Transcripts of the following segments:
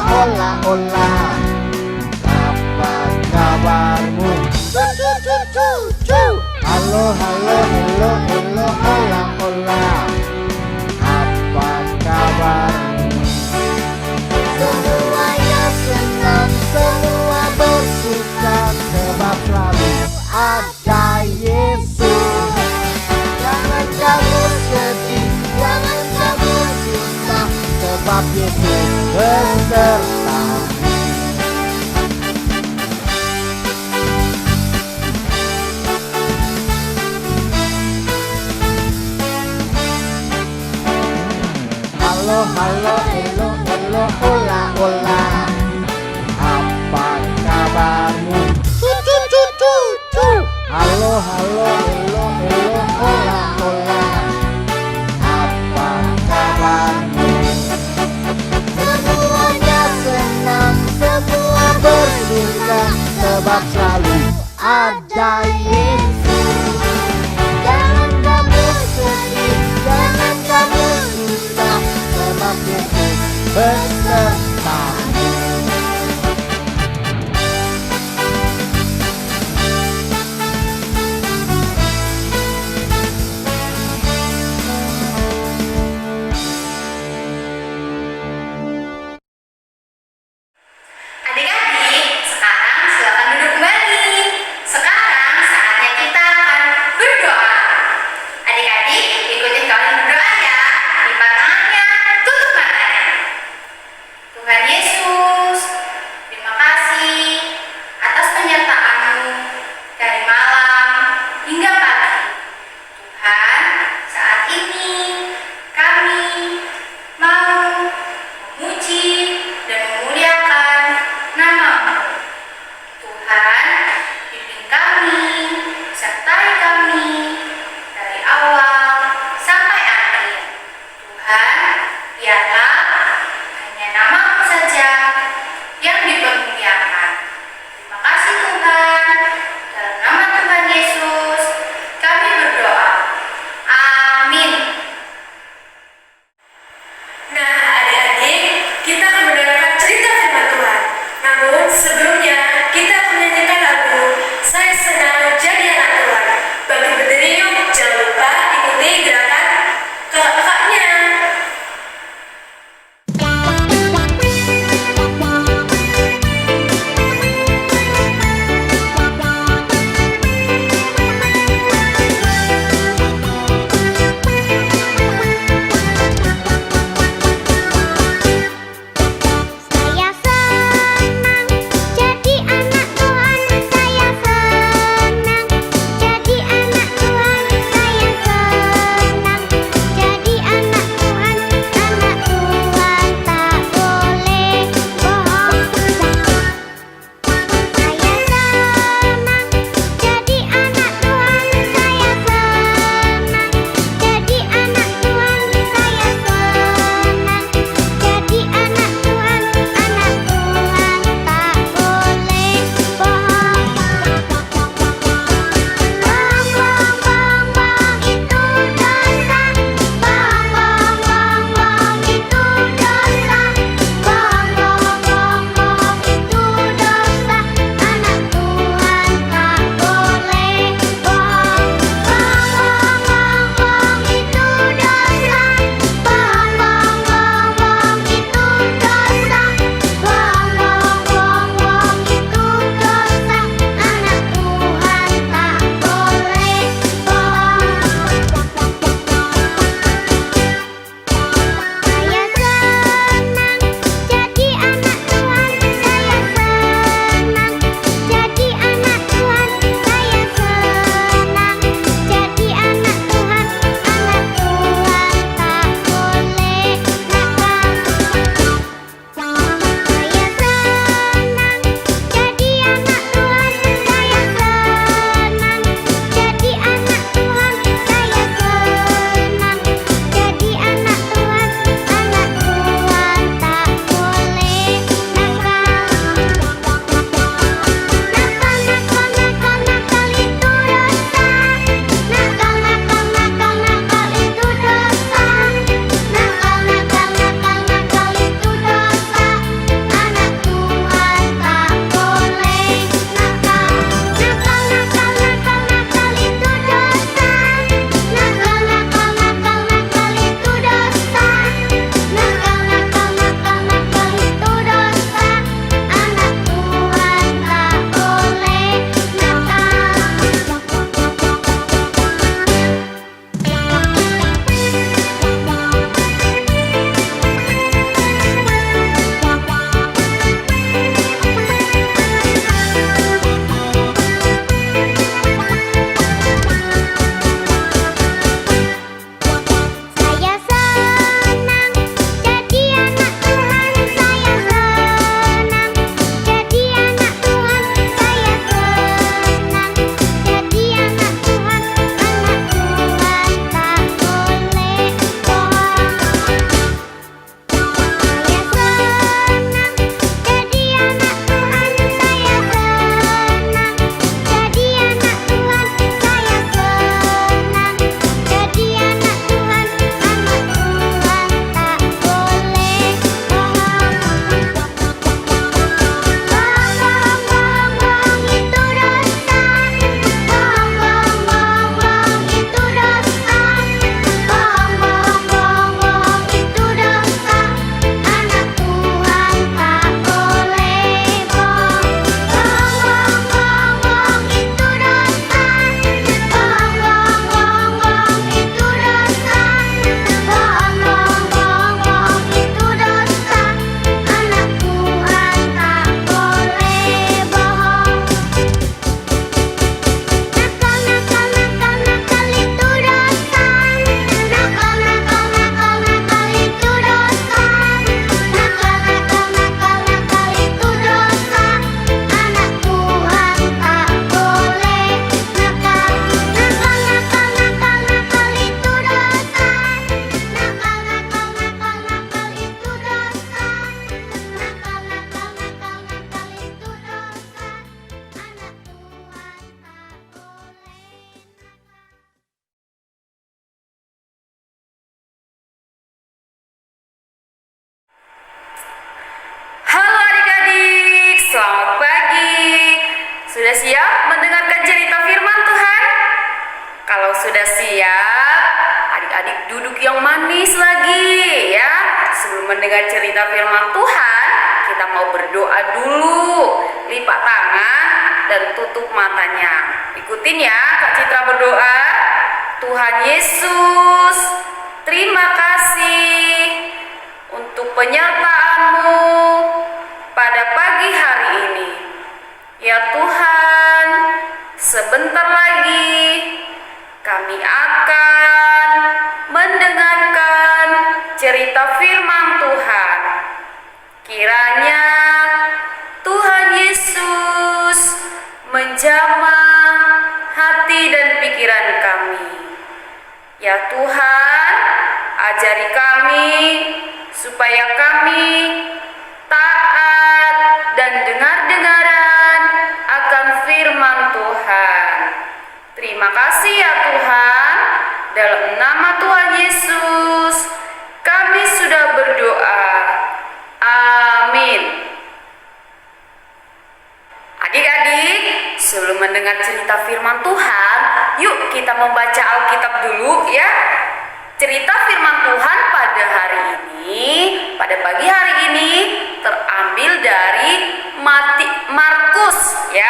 hola, hola. Apa kabarmu? Halo, halo, hello, hello, hola, hola. Apa kabarmu? Semuanya senang, semua bersuka, sebab selalu ada Yesus. Jangan kamu sedih, jangan kamu susah, sebab Yesus besertamu. Halo, halo, hello, hello, hola, hola. Apa kabarmu? Halo, halo, hello, hello, hola, hola. Apa kabarmu? Semuanya senang, semua bersuka, sebab selalu ada Yesus. Jangan kamu sedih, jangan kamu susah, sebab Yesus besertamu. Adik-adik, sekarang silakan duduk kembali. Sekarang Sudah siap mendengarkan cerita firman Tuhan? Kalau sudah siap, adik-adik duduk yang manis lagi ya. Sebelum mendengar cerita firman Tuhan, kita mau berdoa dulu. Lipat tangan dan tutup matanya. Ikutin ya Kak Citra berdoa. Tuhan Yesus, terima kasih untuk penyertaan-Mu pada pagi hari ini. Ya Tuhan, sebentar lagi kami akan mendengarkan cerita firman Tuhan. Kiranya Tuhan Yesus menjamah hati dan pikiran kami. Ya Tuhan, ajari kami supaya kami taat dan dengar-dengaran akan firman Tuhan. Terima kasih ya Tuhan. Dalam nama Tuhan Yesus kami sudah berdoa. Amin. Adik-adik, sebelum mendengar cerita firman Tuhan, yuk kita membaca Alkitab dulu ya. Cerita firman Tuhan pada hari ini, pada pagi hari ini terambil dari Markus ya.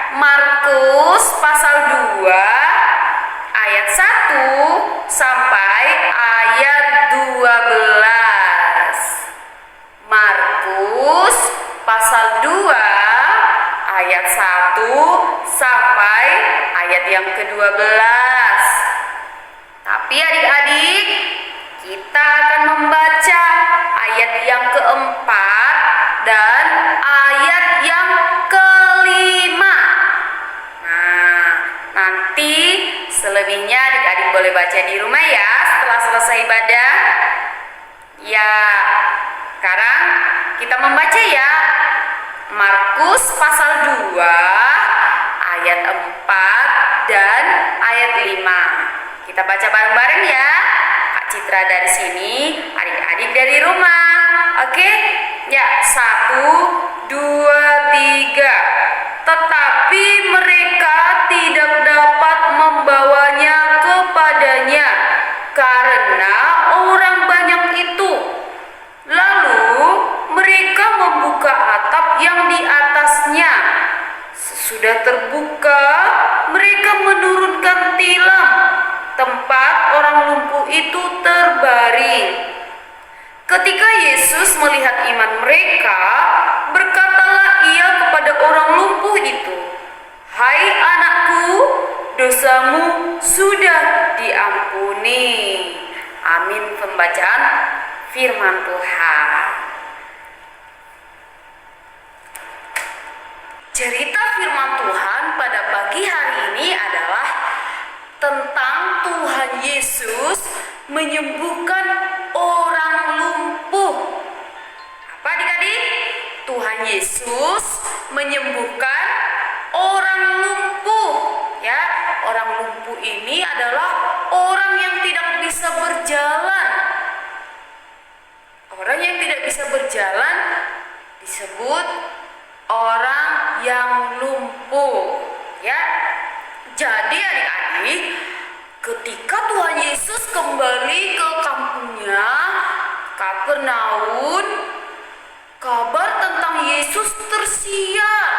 Markus pasal 2 ayat 1 sampai ayat 12. Markus pasal 2 ayat 1 sampai ayat yang ke-12. Tapi adik-adik, kita akan membaca ayat yang keempat dan ayat yang kelima. Nah, nanti selebihnya adik-adik boleh baca di rumah ya setelah selesai ibadah. Ya, sekarang kita membaca ya. Markus pasal 2 ayat 4 dan ayat 5. Kita baca bareng-bareng ya. Kak Citra dari sini, adik-adik dari rumah. Oke? Ya, 1, 2, 3. Tetapi mereka tidak dapat membawanya kepadanya karena orang banyak itu. Lalu mereka membuka atap yang di atasnya. Sesudah terbuka, mereka menurunkan tilam tempat orang lumpuh itu terbaring. Ketika Yesus melihat iman mereka, berkatalah ia kepada orang lumpuh itu, "Hai anakku, dosamu sudah diampuni." Amin. Pembacaan firman Tuhan. Cerita firman Tuhan pada pagi hari ini adalah tentang Tuhan Yesus menyembuhkan orang lumpuh. Apa adik-adik? Tuhan Yesus menyembuhkan orang lumpuh. Ya, orang lumpuh ini adalah orang yang tidak bisa berjalan. Orang yang tidak bisa berjalan disebut orang yang lumpuh. Ya. Jadi adik-adik, ketika Tuhan Yesus kembali ke kampungnya, Kapernaum, kabar tentang Yesus tersiar,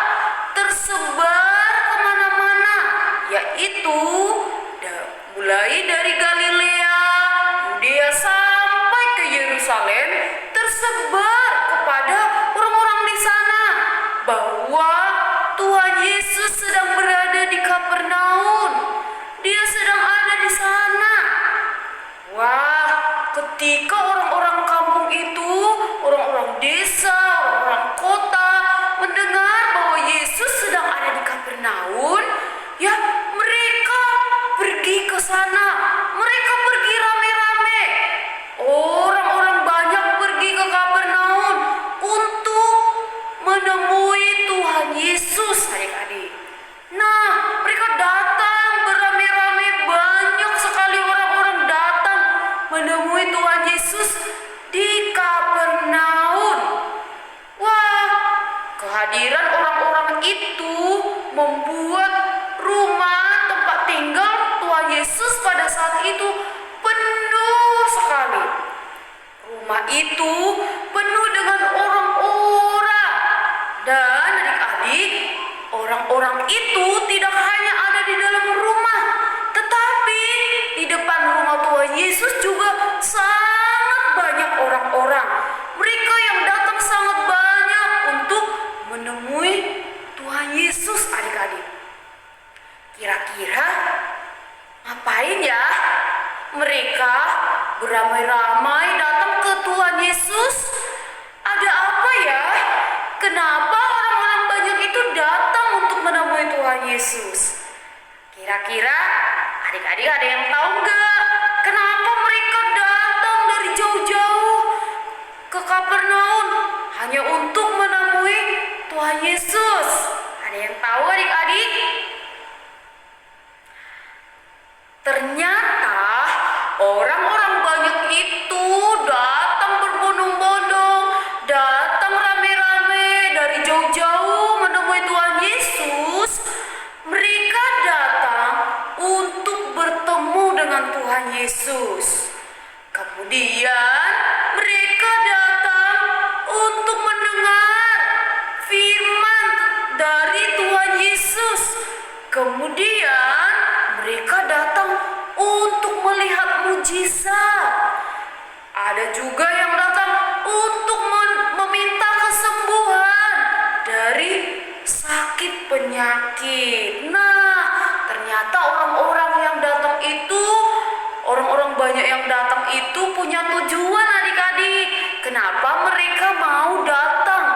tersebar kemana-mana, yaitu mulai dari Galilea, Yudea sampai ke Yerusalem, tersebar kepada orang-orang di sana bahwa Tuhan Yesus sedang berada di Kapernaum. Dia sedang ada di sana. Wah, ketika orang-orang kampung itu, orang-orang desa, orang-orang kota mendengar bahwa Yesus sedang ada di Kapernaum, ya mereka pergi ke sana. Mereka pergi rame-rame. Orang-orang banyak pergi ke Kapernaum untuk menemui Tuhan Yesus, adik-adik. Nah, mereka datang beramai-ramai, banyak sekali orang-orang datang menemui Tuhan Yesus di Kapernaum. Wah, Kehadiran orang-orang itu membuat rumah tempat tinggal Tuhan Yesus pada saat itu penuh sekali. Rumah itu penuh dengan orang-orang. Dan adik-adik, orang-orang itu tidak hanya ada di dalam rumah, tetapi di depan rumah Tuhan Yesus juga sangat banyak orang-orang. Mereka yang datang sangat banyak untuk menemui Tuhan Yesus, adik-adik. Kira-kira ngapain ya mereka beramai-ramai datang ke Tuhan Yesus? Ada apa ya? Kenapa orang-orang banyak itu datang untuk menemui Tuhan Yesus? Kira-kira adik-adik ada yang tahu nggak? Kenapa mereka datang dari jauh-jauh ke Kapernaum hanya untuk menemui Tuhan Yesus? Ada yang tahu adik-adik? Ternyata orang-orang banyak itu datang berbondong-bondong, datang rame-rame dari jauh-jauh menemui Tuhan Yesus. Mereka datang untuk bertemu dengan Tuhan Yesus. Kemudian mereka datang untuk mendengar firman dari Tuhan Yesus. Kemudian mereka datang untuk melihat mujizat. Ada juga yang datang untuk meminta kesembuhan dari sakit penyakit. Nah, ternyata orang-orang yang datang itu, orang-orang banyak yang datang itu punya tujuan adik-adik. Kenapa mereka mau datang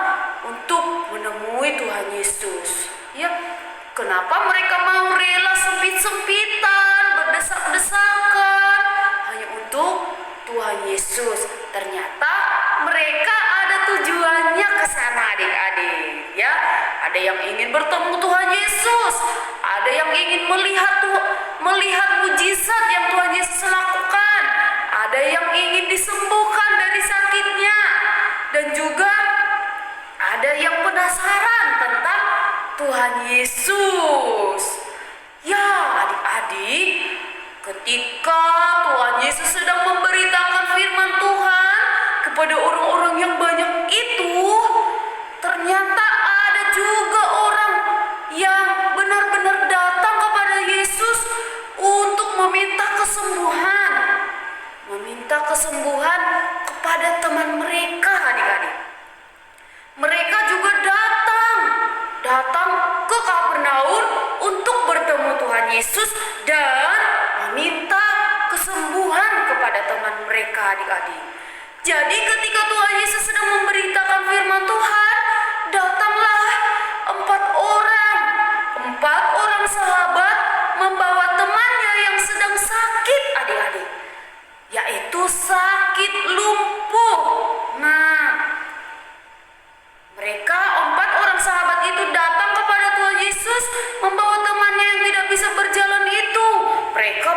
untuk menemui Tuhan Yesus? Ya, kenapa mereka mau rela sempit-sempitan, berdesak-desakan hanya untuk Tuhan Yesus? Ternyata mereka ada tujuannya ke sana adik-adik. Ya, ada yang ingin bertemu Tuhan Yesus, ada yang ingin melihat mujizat yang Tuhan Yesus lakukan, ada yang ingin disembuhkan dari sakitnya, dan juga ada yang penasaran tentang Tuhan Yesus. Ya adik-adik, ketika Tuhan Yesus sedang memberitakan firman Tuhan kepada orang-orang yang banyak itu, ternyata ada juga orang yang benar-benar datang kepada Yesus untuk meminta kesembuhan. Meminta kesembuhan kepada teman mereka adik-adik. Mereka juga datang ke Kapernaum untuk bertemu Tuhan Yesus dan meminta kesembuhan kepada teman mereka adik-adik. Jadi ketika Tuhan Yesus sedang memberitakan firman Tuhan, datanglah empat orang sahabat membawa temannya yang sedang sakit adik-adik, yaitu sakit lumpuh. Nah, mereka empat orang sahabat itu datang kepada Tuhan Yesus membawa temannya yang tidak bisa berjalan itu. Mereka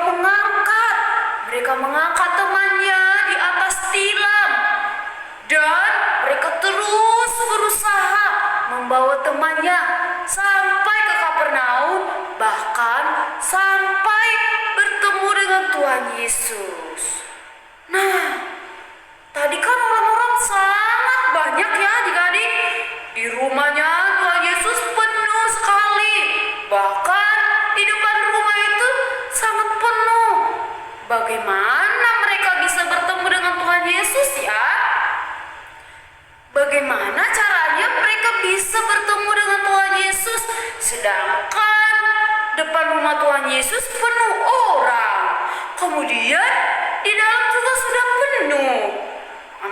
mengangkat temannya di atas tilam, dan mereka terus berusaha membawa temannya sampai ke Kapernaum, bahkan sampai bertemu dengan Tuhan Yesus. Nah, tadi kan orang-orang sangat banyak ya adik-adik. Di rumahnya Tuhan Yesus penuh sekali. Bahkan di depan rumah itu sangat penuh. Bagaimana mereka bisa bertemu dengan Tuhan Yesus ya? Bagaimana caranya mereka bisa bertemu dengan Tuhan Yesus sedangkan depan rumah Tuhan Yesus penuh orang. Kemudian di dalam juga sudah penuh.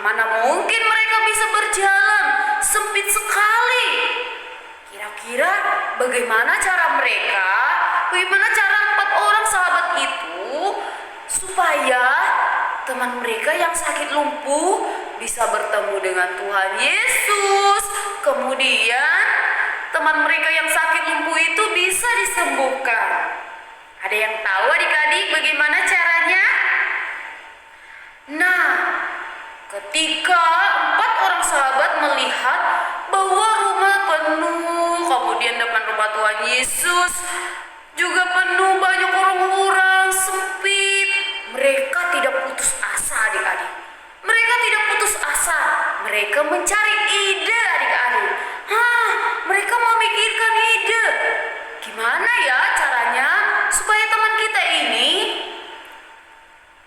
Mana mungkin mereka bisa berjalan, sempit sekali. Kira-kira bagaimana cara mereka? Bagaimana cara empat orang sahabat itu supaya teman mereka yang sakit lumpuh bisa bertemu dengan Tuhan Yesus? Kemudian teman mereka yang sakit lumpuh itu bisa disembuhkan. Ada yang tahu adik-adik bagaimana caranya? Nah, ketika empat orang sahabat melihat bahwa rumah rumah Tuhan Yesus juga penuh banyak orang-orang sempit. Mereka tidak putus asa adik-adik. Mereka tidak putus asa. Mereka mencari ide adik-adik. Mereka memikirkan ide. Gimana ya caranya supaya teman kita ini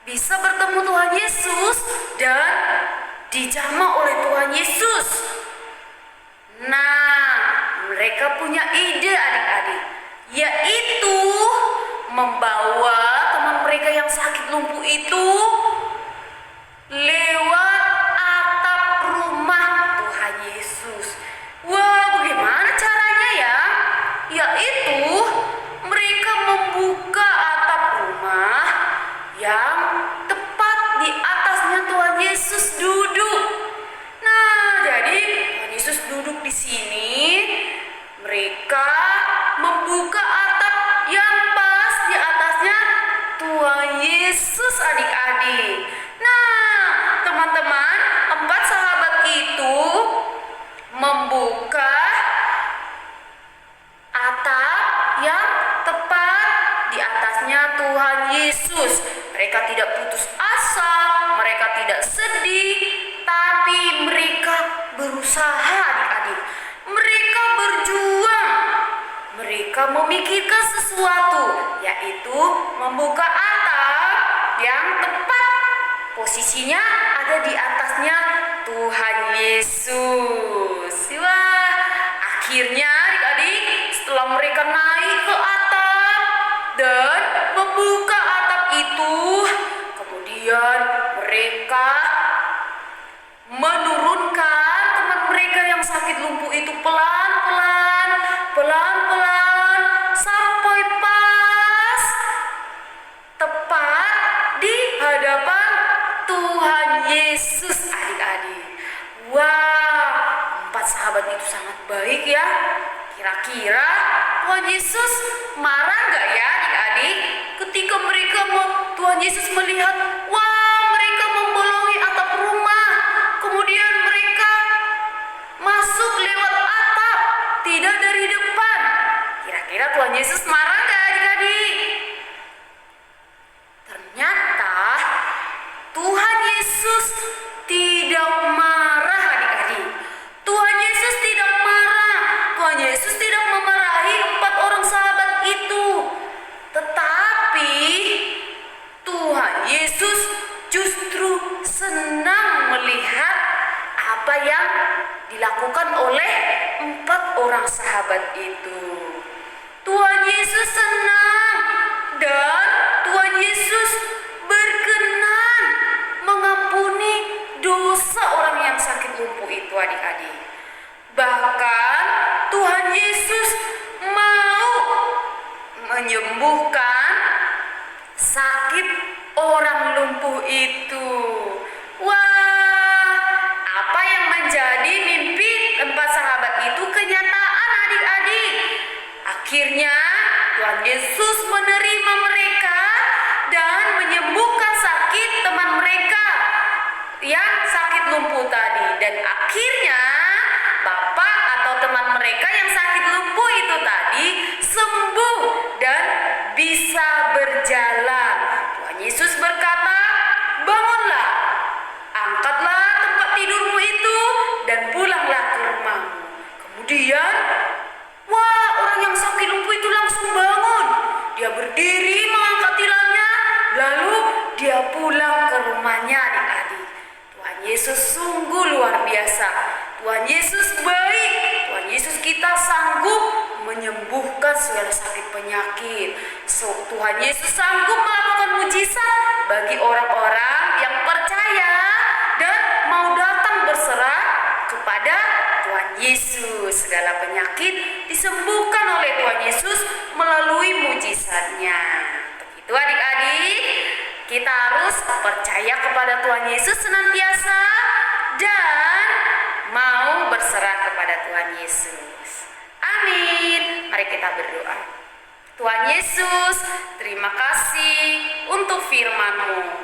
bisa bertemu Tuhan Yesus dan dijamah oleh Tuhan Yesus. Nah, mereka punya ide adik-adik, yaitu membawa teman mereka yang sakit lumpuh itu lewat atap rumah Tuhan Yesus. Wah, bagaimana caranya ya? Yaitu mereka membuka atap rumah yang tepat di atasnya Tuhan Yesus duduk. Nah, jadi Tuhan Yesus duduk di sini. Mereka membuka atap yang pas di atasnya Tuhan Yesus adik-adik. Nah, teman-teman, 4 sahabat itu membuka atap yang tepat di atasnya Tuhan Yesus. Mereka tidak putus asa, mereka tidak sedih, tapi mereka berusaha adik-adik. Mereka berjuang. Mereka memikirkan sesuatu, yaitu membuka atap yang tepat. Posisinya ada di atasnya Tuhan Yesus. Wah, akhirnya adik-adik setelah mereka naik ke atap dan membuka atap itu, kemudian mereka menurunkan teman mereka yang sakit lumpuh itu pelan-pelan sampai pas tepat di hadapan Tuhan Yesus adik-adik. Wah, 4 sahabat itu sangat baik ya. Kira-kira Tuhan Yesus marah gak ya adik-adik ketika Tuhan Yesus melihat, wah, mereka membolongi atap rumah, kemudian mereka masuk lewat atap, tidak dari depan. Kira-kira Tuhan Yesus marah gak adik-adik? Ternyata Tuhan Yesus tidak marah adik-adik. Tuhan Yesus tidak marah. Tuhan Yesus tidak memarahi 4 orang sahabat itu. Tetapi Tuhan Yesus justru senang melihat apa yang dilakukan oleh 4 orang sahabat itu. Tuhan Yesus senang dan Tuhan Yesus berkenan mengampuni dosa orang yang sakit lumpuh itu adik-adik. Bahkan Tuhan Yesus mau menyembuhkan sakit orang lumpuh itu. Wah, apa yang menjadi mimpi 4 sahabat itu kenyataan adik-adik. Akhirnya Tuhan Yesus menerima mereka dan menyembuhkan sakit teman mereka yang sakit lumpuh tadi. Dan akhirnya bapak atau teman mereka yang sakit lumpuh itu tadi sembuh dan bisa berjalan. Tuhan Yesus berkata, bangunlah, angkatlah tempat tidurmu itu dan pulanglah ke rumahmu. Kemudian, wah, orang yang sakit lumpuh itu langsung bangun. Dia berdiri mengangkat tilangnya, lalu dia pulang ke rumahnya adik-adik. Tuhan Yesus sungguh luar biasa. Tuhan Yesus baik. Tuhan Yesus kita sanggup menyembuhkan segala sakit penyakit. Tuhan Yesus sanggup melakukan mujizat bagi orang-orang yang percaya dan mau datang berserah kepada Tuhan Yesus. Segala penyakit disembuhkan oleh Tuhan Yesus melalui mujizatnya. Begitu adik-adik, kita harus percaya kepada Tuhan Yesus senantiasa dan mau berserah kepada Tuhan Yesus. Amin. Mari kita berdoa. Tuhan Yesus, terima kasih untuk firman-Mu.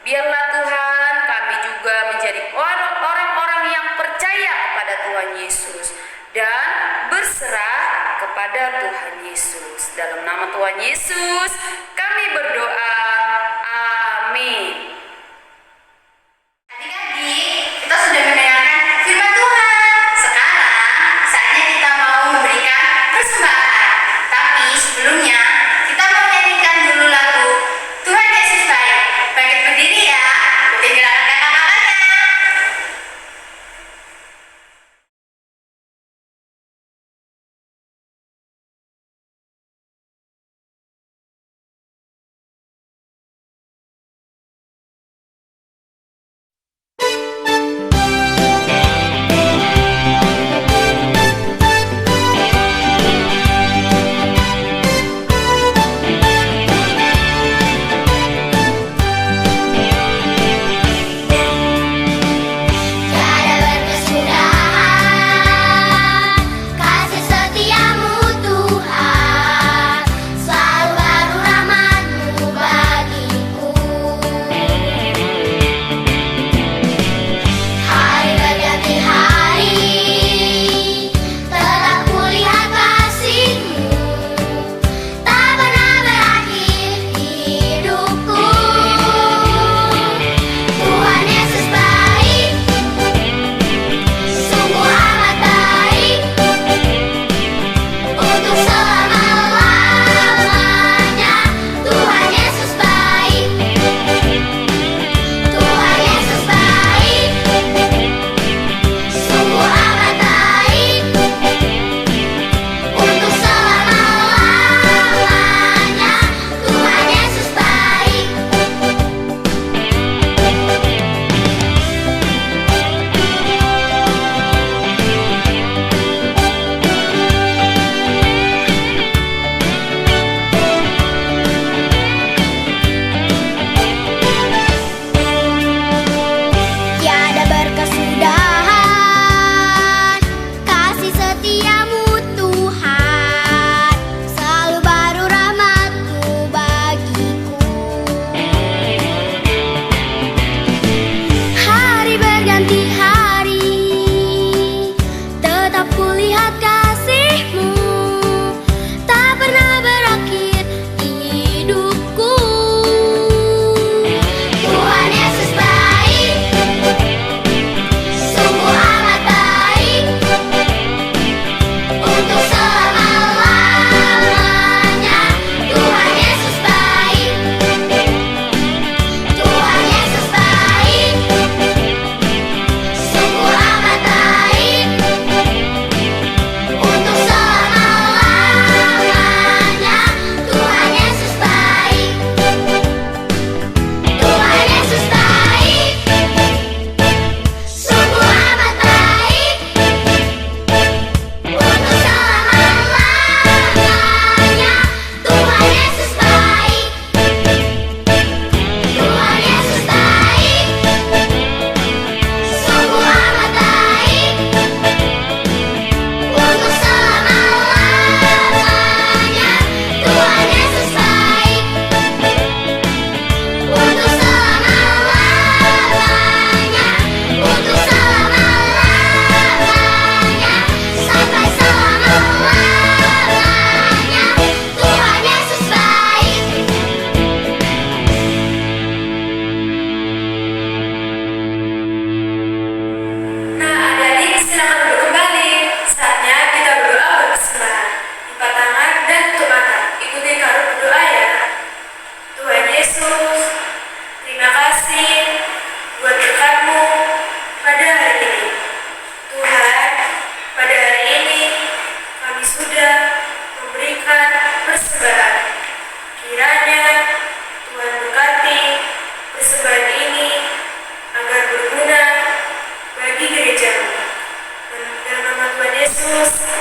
Biarlah Tuhan kami juga menjadi orang-orang yang percaya kepada Tuhan Yesus dan berserah kepada kepada Tuhan Yesus. Dalam nama Tuhan Yesus kami berdoa. Amin. Adik-adik, kita sudah mendengarkan firman Tuhan. Sekarang saatnya kita mau memberikan persembahan. Tapi sebelumnya kita mau nyanyikan dulu lagu Tuhan Yesus Baik. Bangkit berdiri ya. Ikutin gerakan kakak-kakaknya. Yesus.